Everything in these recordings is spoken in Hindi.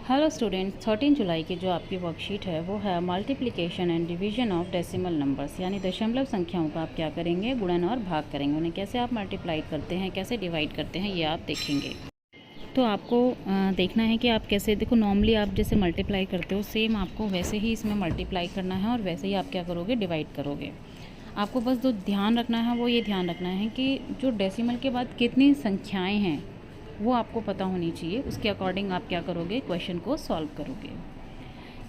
हेलो स्टूडेंट्स, 13 जुलाई की जो आपकी वर्कशीट है वो है multiplication and division of decimal numbers, यानी दशमलव संख्याओं का आप क्या करेंगे, गुणन और भाग करेंगे। उन्हें कैसे आप मल्टीप्लाई करते हैं, कैसे डिवाइड करते हैं, ये आप देखेंगे। तो आपको देखना है कि आप कैसे, देखो नॉर्मली आप जैसे मल्टीप्लाई करते हो सेम आपको वैसे ही इसमें मल्टीप्लाई करना है और वैसे ही आप क्या करोगे, डिवाइड करोगे। आपको बस जो ध्यान रखना है वो ये ध्यान रखना है कि जो डेसिमल के बाद कितनी संख्याएँ हैं वो आपको पता होनी चाहिए। उसके अकॉर्डिंग आप क्या करोगे, क्वेश्चन को सॉल्व करोगे।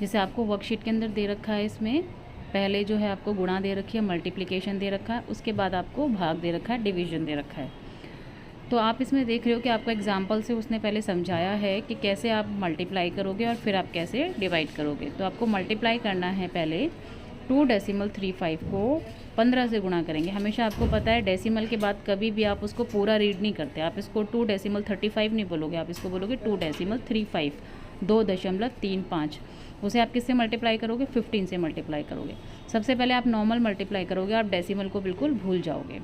जैसे आपको वर्कशीट के अंदर दे रखा है, इसमें पहले जो है आपको गुणा दे रखी है, मल्टीप्लिकेशन दे रखा है, उसके बाद आपको भाग दे रखा है, डिवीजन दे रखा है। तो आप इसमें देख रहे हो कि आपको एग्जाम्पल से उसने पहले समझाया है कि कैसे आप मल्टीप्लाई करोगे और फिर आप कैसे डिवाइड करोगे। तो आपको मल्टीप्लाई करना है, पहले 2.35 को 15 से गुणा करेंगे। हमेशा आपको पता है डेसिमल के बाद कभी भी आप उसको पूरा रीड नहीं करते। आप इसको 2.35 नहीं बोलोगे, आप इसको बोलोगे 2.35, 2.35। उसे आप किससे मल्टीप्लाई करोगे, 15 से मल्टीप्लाई करोगे। सबसे पहले आप नॉर्मल मल्टीप्लाई करोगे, आप डेसिमल को बिल्कुल भूल जाओगे।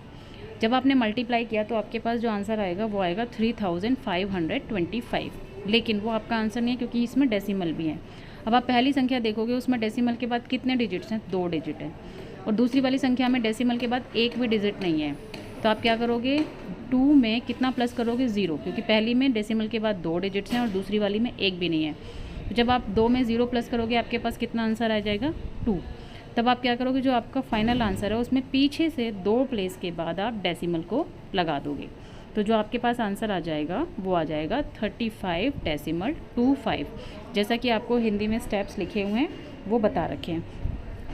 जब आपने मल्टीप्लाई किया तो आपके पास जो आंसर आएगा वो आएगा 3525, लेकिन वो आपका आंसर नहीं है क्योंकि इसमें डेसिमल भी है। अब आप पहली संख्या देखोगे, उसमें डेसिमल के बाद कितने डिजिट्स हैं, 2 डिजिट हैं। और दूसरी वाली संख्या में डेसिमल के बाद एक भी डिजिट नहीं है। तो आप क्या करोगे, 2 में कितना प्लस करोगे, 0, क्योंकि पहली में डेसिमल के बाद 2 डिजिट्स हैं और दूसरी वाली में एक भी नहीं है। तो जब आप 2 में 0 प्लस करोगे आपके पास कितना आंसर आ जाएगा, 2। तब आप क्या करोगे, जो आपका फाइनल आंसर है उसमें पीछे से 2 प्लेस के बाद आप डेसिमल को लगा दोगे। तो जो आपके पास आंसर आ जाएगा वो आ जाएगा 35.25। जैसा कि आपको हिंदी में स्टेप्स लिखे हुए हैं वो बता रखे हैं।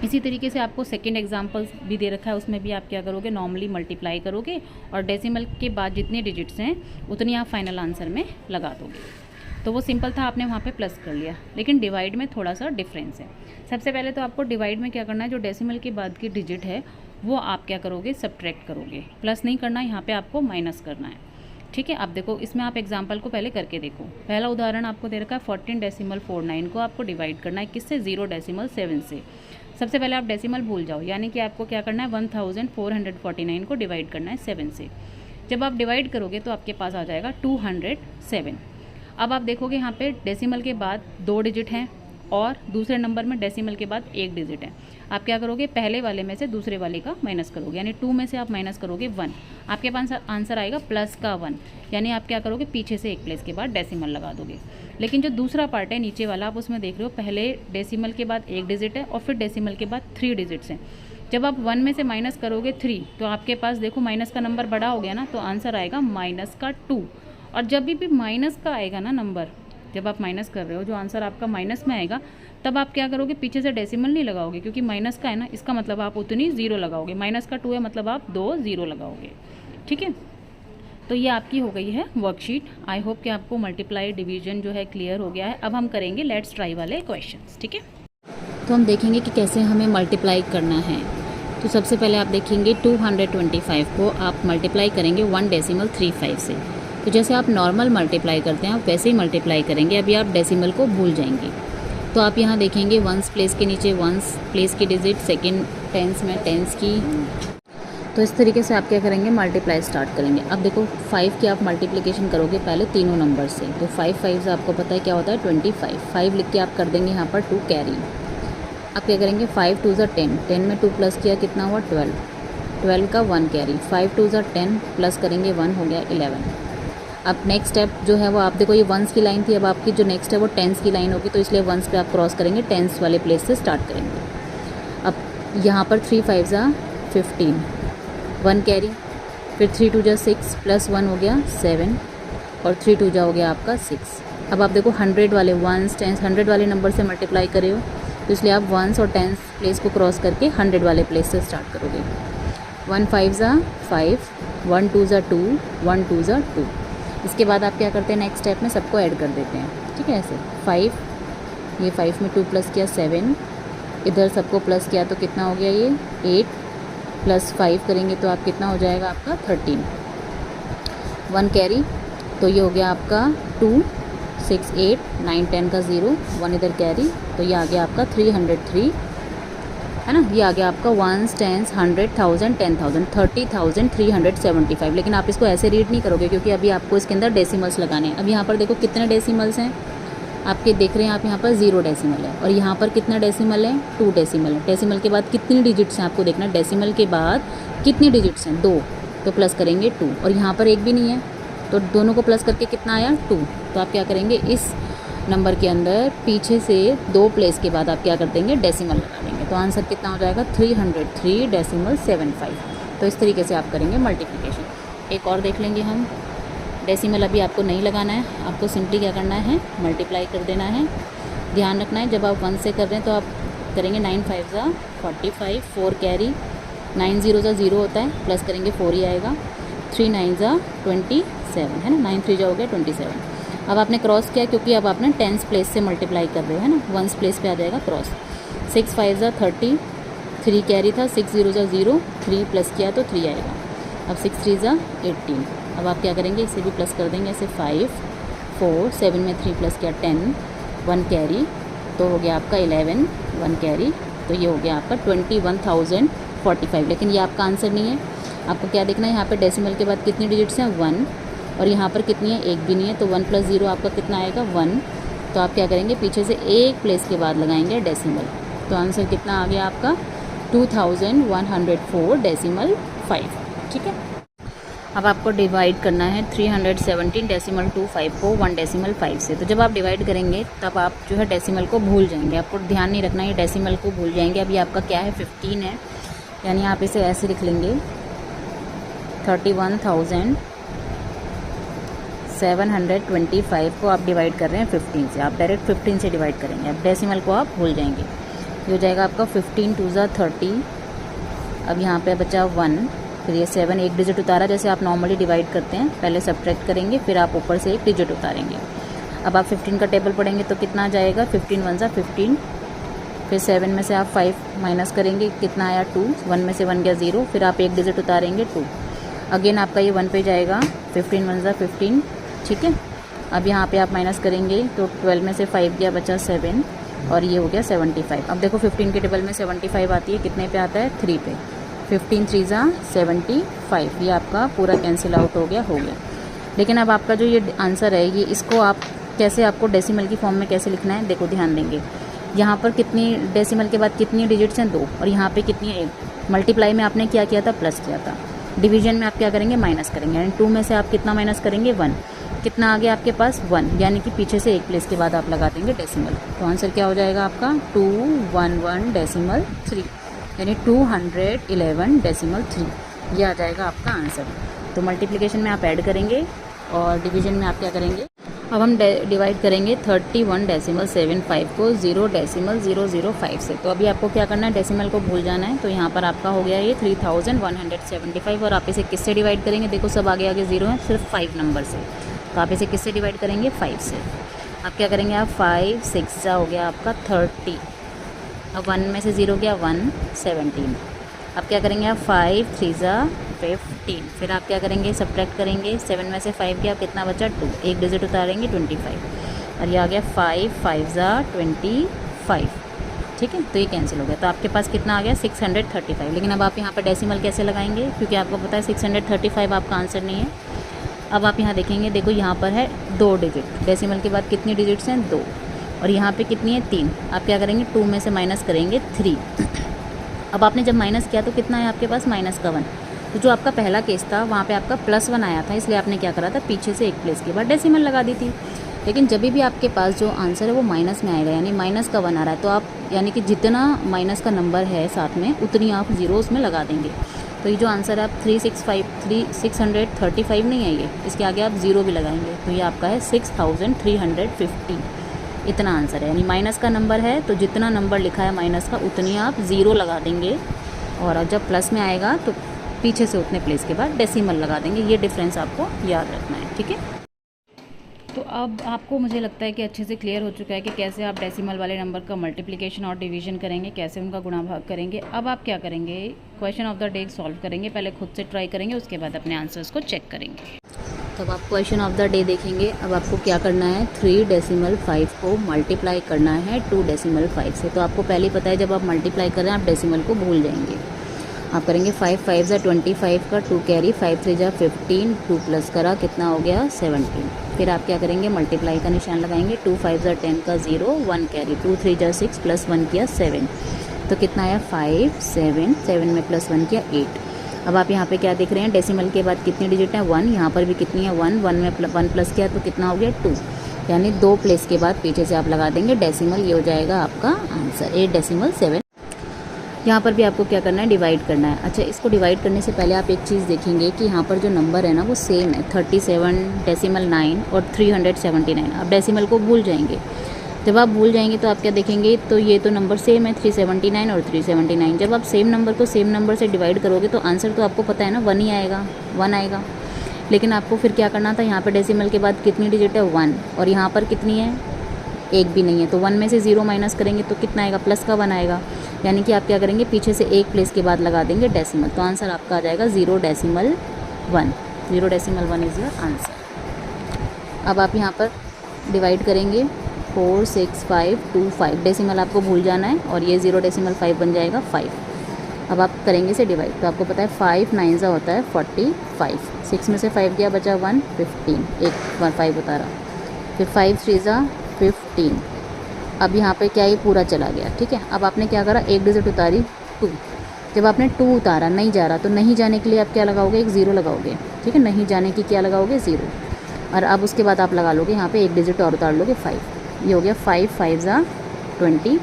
इसी तरीके से आपको सेकंड एग्जांपल भी दे रखा है, उसमें भी आप क्या करोगे, नॉर्मली मल्टीप्लाई करोगे और डेसिमल के बाद जितने डिजिट्स हैं उतनी आप फाइनल आंसर में लगा दोगे। तो वो सिंपल था, आपने वहाँ पे प्लस कर लिया। लेकिन डिवाइड में थोड़ा सा डिफरेंस है। सबसे पहले तो आपको डिवाइड में क्या करना है, जो डेसिमल के बाद की डिजिट है वो आप क्या करोगे, सब्ट्रैक्ट करोगे। प्लस नहीं करना, यहाँ पे आपको माइनस करना है। ठीक है, आप देखो इसमें आप एग्जांपल को पहले करके देखो। पहला उदाहरण आपको दे रखा है 14.49 को आपको डिवाइड करना है किससे, 0.7 से। सबसे पहले आप डेसिमल भूल जाओ, यानी कि आपको क्या करना है, 1449 को डिवाइड करना है 7 से। जब आप डिवाइड करोगे तो आपके पास आ जाएगा 207। अब आप देखोगे यहाँ पे डेसिमल के बाद 2 डिजिट हैं और दूसरे नंबर में डेसिमल के बाद 1 डिजिट है। आप क्या करोगे, पहले वाले में से दूसरे वाले का माइनस करोगे, यानी 2 में से आप माइनस करोगे 1। आपके पास आंसर आएगा प्लस का 1, यानी आप क्या करोगे, पीछे से 1 प्लेस के बाद डेसिमल लगा दोगे। लेकिन जो दूसरा पार्ट है नीचे वाला, आप उसमें देख रहे हो पहले डेसिमल के बाद 1 डिजिट है और फिर डेसिमल के बाद 3 डिजिट्स हैं। जब आप 1 में से माइनस करोगे 3, तो आपके पास देखो माइनस का नंबर बड़ा हो गया ना, तो आंसर आएगा माइनस का 2। और जब भी माइनस का आएगा ना नंबर, जब आप माइनस कर रहे हो, जो आंसर आपका माइनस में आएगा, तब आप क्या करोगे, पीछे से डेसिमल नहीं लगाओगे, क्योंकि माइनस का है ना, इसका मतलब आप उतनी 0 लगाओगे। माइनस का 2 है मतलब आप 2 0 लगाओगे। ठीक है, तो ये आपकी हो गई है वर्कशीट। आई होप कि आपको मल्टीप्लाई डिवीजन जो है क्लियर हो गया है। अब हम करेंगे लेट्स ट्राई वाले क्वेश्चंस। ठीक है, तो हम देखेंगे कि कैसे हमें मल्टीप्लाई करना है। तो सबसे पहले आप देखेंगे 225 को आप मल्टीप्लाई करेंगे 1.35 से। तो जैसे आप नॉर्मल मल्टीप्लाई करते हैं आप वैसे ही मल्टीप्लाई करेंगे। अभी आप डेसिमल को भूल जाएंगे। तो आप यहाँ देखेंगे वंस प्लेस के नीचे वंस प्लेस की डिजिट, सेकंड टेंस में टेंस की। तो इस तरीके से आप क्या करेंगे, मल्टीप्लाई स्टार्ट करेंगे। अब देखो 5 की आप मल्टीप्लिकेशन करोगे पहले तीनों नंबर से। तो 5 5 से आपको पता है क्या होता है, 25। 5 लिख के आप कर देंगे यहाँ पर 2 कैरी। आप क्या करेंगे, 5 2 ज़ा 10, 10 में 2 प्लस किया कितना हुआ, 12, 12 का 1 कैरी। 5 2 ज़ा 10 प्लस करेंगे 1 हो गया 11। अब नेक्स्ट स्टेप जो है वो आप देखो, ये वंस की लाइन थी, अब आपकी जो नेक्स्ट है वो टेंस की लाइन होगी, तो इसलिए वंस पे आप क्रॉस करेंगे, टेंस वाले प्लेस से स्टार्ट करेंगे। अब यहाँ पर 3 5 ज़ा 15, 1 कैरी, फिर 3 2 ज़ा 6 प्लस 1 हो गया 7 और 3 2 ज़ा हो गया आपका 6। अब आप देखो 100 वाले वंस टेंस 100 वाले नंबर से मल्टीप्लाई करे हो, तो इसलिए आप वंस और टेंस प्लेस को क्रॉस करके 100 वाले प्लेस से स्टार्ट करोगे। 1 5 ज़ा 5, 1 2 ज़ा 2, 1 2 ज़ा 2। इसके बाद आप क्या करते हैं, नेक्स्ट स्टेप में सबको ऐड कर देते हैं। ठीक है, ऐसे 5, ये 5 में 2 प्लस किया 7, इधर सबको प्लस किया तो कितना हो गया, ये 8 प्लस 5 करेंगे तो आप कितना हो जाएगा आपका 13। 1 कैरी, तो ये हो गया आपका 2 6 8 9 10 का 0, 1 इधर कैरी, तो ये आ गया आपका 303, है ना। ये आ गया आपका वंस टेंस 100 1000 10,000 30,375। लेकिन आप इसको ऐसे रीड नहीं करोगे क्योंकि अभी आपको इसके अंदर डेसिमल्स लगाने हैं। अब यहाँ पर देखो कितने डेसिमल्स हैं, आपके देख रहे हैं आप यहाँ पर 0 डेसिमल है, और यहाँ पर कितना डेसिमल है, 2 डेसिमल है। डेसिमल के बाद कितनी डिजिट्स हैं आपको देखना है, डेसिमल के बाद कितनी डिजिट्स हैं, 2, तो प्लस करेंगे 2, और यहाँ पर एक भी नहीं है तो दोनों को प्लस करके कितना आया, 2। तो आप क्या करेंगे, इस नंबर के अंदर पीछे से 2 प्लेस के बाद आप क्या कर देंगे, डेसिमल लगा देंगे। तो आंसर कितना हो जाएगा, 303.75। तो इस तरीके से आप करेंगे मल्टीप्लिकेशन। एक और देख लेंगे हम। डेसिमल अभी आपको नहीं लगाना है, आपको सिंपली क्या करना है, मल्टीप्लाई कर देना है। ध्यान रखना है जब आप 1 से कर रहे हैं तो आप करेंगे 9 5 ज़ा 45, 4 कैरी, 9 0 ज़ा 0 होता है, प्लस करेंगे 4 ही आएगा, 3 9 ज़ा 27 है ना, 9 3 ज़ा हो गया 27। अब आपने क्रॉस किया क्योंकि अब आपने 10th प्लेस से मल्टीप्लाई कर रहे हो है ना, 1st प्लेस पे आ जाएगा क्रॉस। 6 5 ज़ा 30, 3 कैरी था, 6 0 ज़ा 0, 3 प्लस किया तो 3 आएगा। अब 6 3 ज़ा 18। अब आप क्या करेंगे, इसे भी प्लस कर देंगे, ऐसे 5 4 7 में 3 प्लस किया 10, 1 कैरी तो हो गया आपका 11, 1 कैरी तो ये हो गया आपका 21,045। लेकिन ये आपका आंसर नहीं है, आपको क्या देखना है, यहाँ पे डेसिमल के बाद कितनी डिजिट्स हैं, 1, और यहाँ पर कितनी है, एक भी नहीं है, तो 1 + 0 आपका कितना आएगा, 1। तो आप क्या करेंगे, पीछे से एक प्लेस के बाद लगाएंगे डेसिमल। तो आंसर कितना आ गया आपका 2104.5। ठीक है। अब आपको डिवाइड करना है 317.25 को 1.5 से। तो जब आप डिवाइड करेंगे तब आप जो है डेसिमल को भूल जाएंगे, आपको ध्यान नहीं रखना है, डेसिमल को भूल जाएंगे। अभी आपका क्या है, 15 है, यानी आप इसे ऐसे लिख लेंगे 31,725 को आप डिवाइड कर रहे हैं 15 से, आप डायरेक्ट 15 से डिवाइड करेंगे। अब डेसिमल को आप भूल जाएंगे, ये हो जाएगा आपका 15 2 ज़ा 30। अब यहाँ पे बचा 1, फिर ये 7 एक डिजिट उतारा, जैसे आप नॉर्मली डिवाइड करते हैं, पहले सब्ट्रैक्ट करेंगे फिर आप ऊपर से एक डिजिट उतारेंगे। अब आप 15 का टेबल पढ़ेंगे तो कितना आ जाएगा, 15 1 ज़ा 15, फिर 7 में से आप 5 माइनस करेंगे, कितना आया 2, 1 में से 1 गया 0, फिर आप एक डिजिट उतारेंगे 2, अगेन आपका ये 1 पे जाएगा, 15 1 ज़ा 15। ठीक है। अब यहाँ पे आप माइनस करेंगे तो 12 में से 5 गया, बचा 7, और ये हो गया 75। अब देखो 15 के टेबल में 75 आती है, कितने पे आता है, 3 पे, 15 3 ज़ा 75, ये आपका पूरा कैंसिल आउट हो गया। लेकिन अब आपका जो ये आंसर है, ये इसको आप कैसे, आपको डेसिमल की फॉर्म में कैसे लिखना है, देखो ध्यान देंगे, यहाँ पर कितनी डेसिमल के बाद कितनी डिजिट्स हैं, 2, और यहाँ पे कितनी है, 1। मल्टीप्लाई में आपने क्या किया था, प्लस किया था। डिवीजन में आप क्या करेंगे, माइनस करेंगे, यानी 2 में से आप कितना माइनस करेंगे, 1। कितना आ गया आपके पास, 1, यानी कि पीछे से एक प्लेस के बाद आप लगा देंगे डेसिमल। तो आंसर क्या हो जाएगा आपका 211.3, यानी 211.3, ये आ जाएगा आपका आंसर। तो मल्टीप्लिकेशन में आप ऐड करेंगे और डिवीजन में आप क्या करेंगे, अब हम डिवाइड करेंगे 31.75 को 0.005 से। तो अभी आपको क्या करना है, डेसिमल को भूल जाना है। तो यहाँ पर आपका हो गया ये 3175, और आप इसे किससे डिवाइड करेंगे, देखो सब आगे आगे 0 है, सिर्फ 5 नंबर से। तो आप इसे किससे डिवाइड करेंगे, 5 से। अब क्या करेंगे आप, 5 6 हो गया आपका 30, अब 1 में से 0 गया 1, 17। अब क्या करेंगे आप, 5 3 ज़ा 15, फिर आप क्या करेंगे, सब्ट्रैक्ट करेंगे, 7 में से 5 गया, कितना बचा 2, एक डिजिट उतारेंगे 25, और ये आ गया 5 5 ज़ा 25। ठीक है, तो ये कैंसिल हो गया। तो आपके पास कितना आ गया, 635। लेकिन अब आप यहाँ पर डेसिमल कैसे लगाएंगे, क्योंकि आपको पता है 635 आपका आंसर नहीं है। अब आप यहाँ देखेंगे, देखो यहाँ पर है 2 डिजिट, डेसिमल के बाद कितनी डिजिट्स हैं, 2, और यहाँ पे कितनी है, 3। आप क्या करेंगे, 2 में से माइनस करेंगे 3। अब आपने जब माइनस किया तो कितना है आपके पास, -1। तो जो आपका पहला केस था वहाँ पे आपका +1 आया था, इसलिए आपने क्या करा था, पीछे से एक प्लेस के बाद डेसिमल लगा दी थी। लेकिन जब भी आपके पास जो आंसर है वो माइनस में आएगा, यानी -1 आ रहा है, तो आप यानी कि जितना माइनस का नंबर है साथ में उतनी आप 0 उसमें लगा देंगे। तो ये जो आंसर है आप 635 नहीं है, ये इसके आगे आप 0 भी लगाएंगे, तो ये आपका है 6350। इतना आंसर है, यानी माइनस का नंबर है तो जितना नंबर लिखा है माइनस का उतनी आप 0 लगा देंगे, और जब प्लस में आएगा तो पीछे से उतने प्लेस के बाद डेसिमल लगा देंगे। ये डिफरेंस आपको याद रखना है। ठीक है, तो अब आपको मुझे लगता है कि अच्छे से क्लियर हो चुका है कि कैसे आप डेसिमल वाले नंबर का मल्टीप्लिकेशन और डिवीजन करेंगे, कैसे उनका गुणा भाग करेंगे। अब आप क्या करेंगे, question of the day solve करेंगे, पहले खुद से ट्राई करेंगे, उसके बाद अपने आंसर्स को चेक करेंगे। तो अब आप क्वेश्चन ऑफ द डे देखेंगे। अब आपको क्या करना है, 3.5 को मल्टीप्लाई करना है 2.5 से। तो आपको पहले ही पता है जब आप मल्टीप्लाई कर रहे हैं आप डेसिमल को भूल जाएंगे। आप करेंगे 5 5 ज़ा 25 का 2 कैरी, 5 3 ज़ा 15, 2 प्लस करा कितना हो गया 17, फिर आप क्या करेंगे, मल्टीप्लाई का निशान लगाएंगे। 2 5 ज़ा 10 का 0, 1 कैरी, 2 3 ज़ा 6 प्लस 1 किया 7, तो कितना आया 5 7, 7 में प्लस 1 किया 8। अब आप यहाँ पे क्या देख रहे हैं, डेसिमल के बाद कितनी डिजिट है 1, यहाँ पर भी कितनी है 1, 1 में 1 प्लस किया तो कितना हो गया 2, यानी 2 प्लेस के बाद पीछे से आप लगा देंगे डेसिमल, ये हो जाएगा आपका आंसर 8.7। यहाँ पर भी आपको क्या करना है, डिवाइड करना है। अच्छा, इसको डिवाइड करने से पहले आप एक चीज़ देखेंगे कि यहाँ पर जो नंबर है ना वो सेम है, 37.9 और 379। आप डेसिमल को भूल जाएंगे, जब आप भूल जाएंगे तो आप क्या देखेंगे, तो ये तो नंबर सेम है 379 और 379। जब आप सेम नंबर को सेम नंबर से डिवाइड करोगे तो आंसर तो आपको पता है ना 1 ही आएगा, 1 आएगा। लेकिन आपको फिर क्या करना था, यहाँ पर डेसिमल के बाद कितनी डिजिट है 1, और यहाँ पर कितनी है, एक भी नहीं है, तो 1 में से 0 माइनस करेंगे तो कितना आएगा, प्लस का 1 आएगा। यानी कि आप क्या करेंगे, पीछे से एक प्लेस के बाद लगा देंगे डेसिमल, तो आंसर आपका आ जाएगा 0.1। 0.1 इज़ योर आंसर। अब आप यहाँ पर डिवाइड करेंगे 4 6 5 2 5, डेसिमल आपको भूल जाना है, और ये 0.5 बन जाएगा 5। अब आप करेंगे इसे डिवाइड, तो आपको पता है 5 9 ज़ा होता है 45, 6 में से 5 गया बचा 1, 15, एक 5 उतारा, फिर 5 3 ज़ा 15। अब यहाँ पे क्या, ये पूरा चला गया, ठीक है। अब आपने क्या करा, एक डिजिट उतारी 2, जब आपने 2 उतारा नहीं जा रहा, तो नहीं जाने के लिए आप क्या लगाओगे, एक 0 लगाओगे, ठीक है, नहीं जाने की क्या लगाओगे 0, और अब उसके बाद आप लगा लोगे यहाँ पे एक डिजिट और उतार लोगे 5, ये हो गया 5 5 ज़ा 25,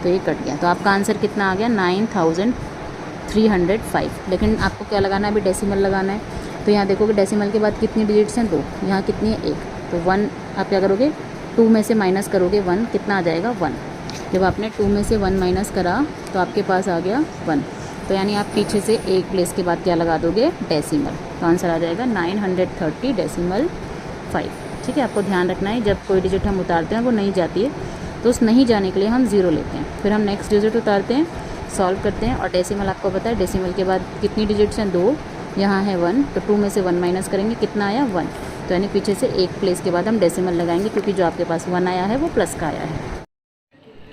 तो ये कट गया। तो आपका आंसर कितना आ गया 9305। लेकिन आपको क्या लगाना है, अभी डेसिमल लगाना है। तो यहाँ देखोगे डेसिमल के बाद कितनी डिजिट्स हैं 2, यहाँ कितनी है 1, तो 1 आप क्या करोगे, 2 में से माइनस करोगे 1, कितना आ जाएगा 1। जब आपने 2 में से 1 माइनस करा तो आपके पास आ गया 1, तो यानी आप पीछे से एक प्लेस के बाद क्या लगा दोगे, डेसिमल, तो आंसर आ जाएगा 930.5। ठीक है, आपको ध्यान रखना है जब कोई डिजिट हम उतारते हैं वो नहीं जाती है, तो उस नहीं जाने के लिए हम 0 लेते हैं, फिर हम नेक्स्ट डिजिट उतारते हैं, सॉल्व करते हैं, और डेसिमल आपको पता है डेसिमल के बाद कितनी डिजिट्स हैं 2, यहाँ है 1, तो 2 में से 1 माइनस करेंगे, कितना आया 1, तो यानी पीछे से एक प्लेस के बाद हम डेसिमल लगाएंगे, क्योंकि जो आपके पास 1 आया है वो प्लस का आया है।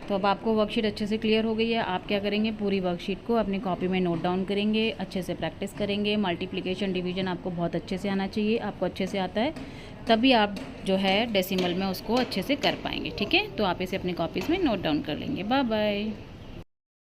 तो अब आपको वर्कशीट अच्छे से क्लियर हो गई है। आप क्या करेंगे, पूरी वर्कशीट को अपनी कॉपी में नोट डाउन करेंगे, अच्छे से प्रैक्टिस करेंगे। मल्टीप्लिकेशन डिवीजन आपको बहुत अच्छे से आना चाहिए, आपको अच्छे से आता है तभी आप जो है डेसिमल में उसको अच्छे से कर पाएंगे। ठीक है, तो आप इसे अपनी कॉपीज़ में नोट डाउन कर लेंगे। Bye bye.